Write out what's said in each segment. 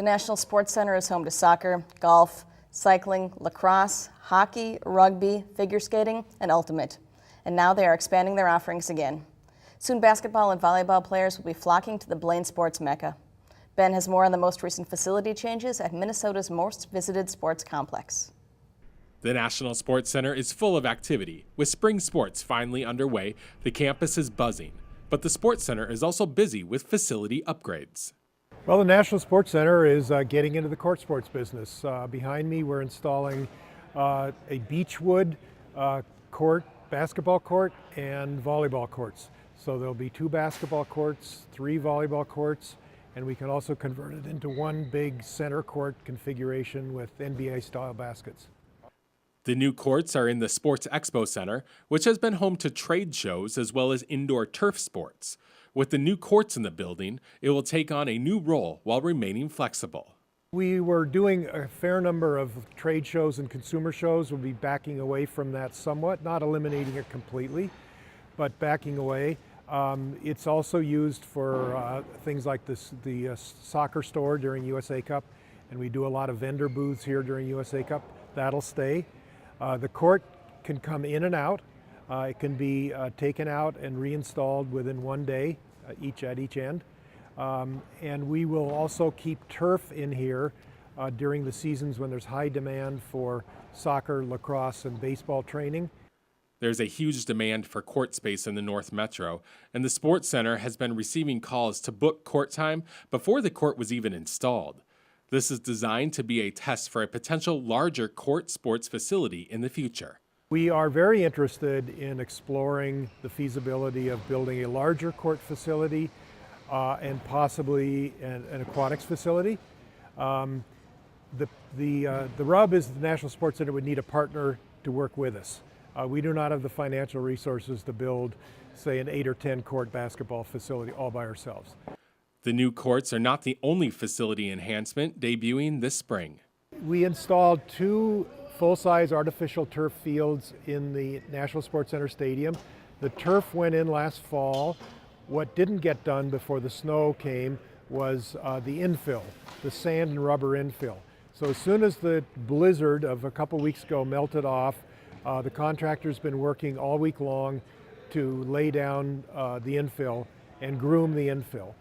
The National Sports Center is home to soccer, golf, cycling, lacrosse, hockey, rugby, figure skating, and ultimate. And now they are expanding their offerings again. Soon basketball and volleyball players will be flocking to the Blaine sports mecca. Ben has more on the most recent facility changes at Minnesota's most visited sports complex. The National Sports Center is full of activity. With spring sports finally underway, the campus is buzzing. But the Sports Center is also busy with facility upgrades. Well, the National Sports Center is getting into the court sports business. Behind me, we're installing a beechwood court, basketball court, and volleyball courts. So there'll be 2 basketball courts, 3 volleyball courts, and we can also convert it into one big center court configuration with NBA-style baskets. The new courts are in the Sports Expo Center, which has been home to trade shows as well as indoor turf sports. With the new courts in the building, it will take on a new role while remaining flexible. We were doing a fair number of trade shows and consumer shows. We'll be backing away from that somewhat, not eliminating it completely, but backing away. It's also used for things like the soccer store during USA Cup, and we do a lot of vendor booths here during USA Cup. That'll stay. The court can come in and out. It can be taken out and reinstalled within one day, at each end. And we will also keep turf in here during the seasons when there's high demand for soccer, lacrosse, and baseball training. There's a huge demand for court space in the North Metro, and the Sports Center has been receiving calls to book court time before the court was even installed. This is designed to be a test for a potential larger court sports facility in the future. We are very interested in exploring the feasibility of building a larger court facility and possibly an aquatics facility. The rub is the National Sports Center would need a partner to work with us. We do not have the financial resources to build, say, an 8 or 10 court basketball facility all by ourselves. The new courts are not the only facility enhancement debuting this spring. We installed 2 full-size artificial turf fields in the National Sports Center Stadium. The turf went in last fall. What didn't get done before the snow came was the infill, the sand and rubber infill. So as soon as the blizzard of a couple weeks ago melted off, the contractor's been working all week long to lay down the infill and groom the infill.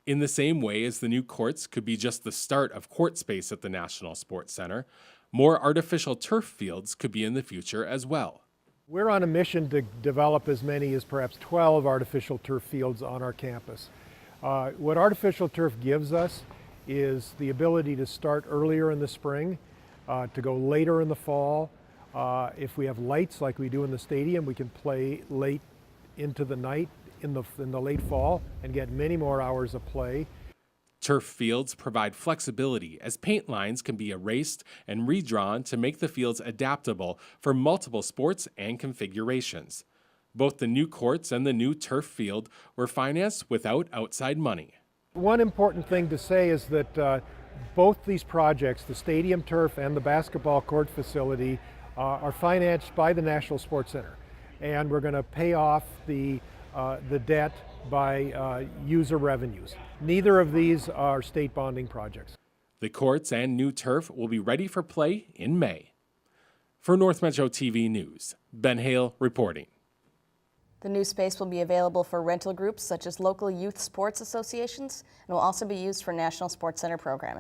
In the same way as the new courts could be just the start of court space at the National Sports Center, more artificial turf fields could be in the future as well. We're on a mission to develop as many as perhaps 12 artificial turf fields on our campus. What artificial turf gives us is the ability to start earlier in the spring, to go later in the fall. If we have lights like we do in the stadium, we can play late into the night in the late fall and get many more hours of play. Turf fields provide flexibility as paint lines can be erased and redrawn to make the fields adaptable for multiple sports and configurations. Both the new courts and the new turf field were financed without outside money. One important thing to say is that both these projects, the stadium turf and the basketball court facility, are financed by the National Sports Center. And we're going to pay off the debt by user revenues. Neither of these are state bonding projects. The courts and new turf will be ready for play in May. For North Metro TV News, Ben Hale reporting. The new space will be available for rental groups such as local youth sports associations and will also be used for National Sports Center programming.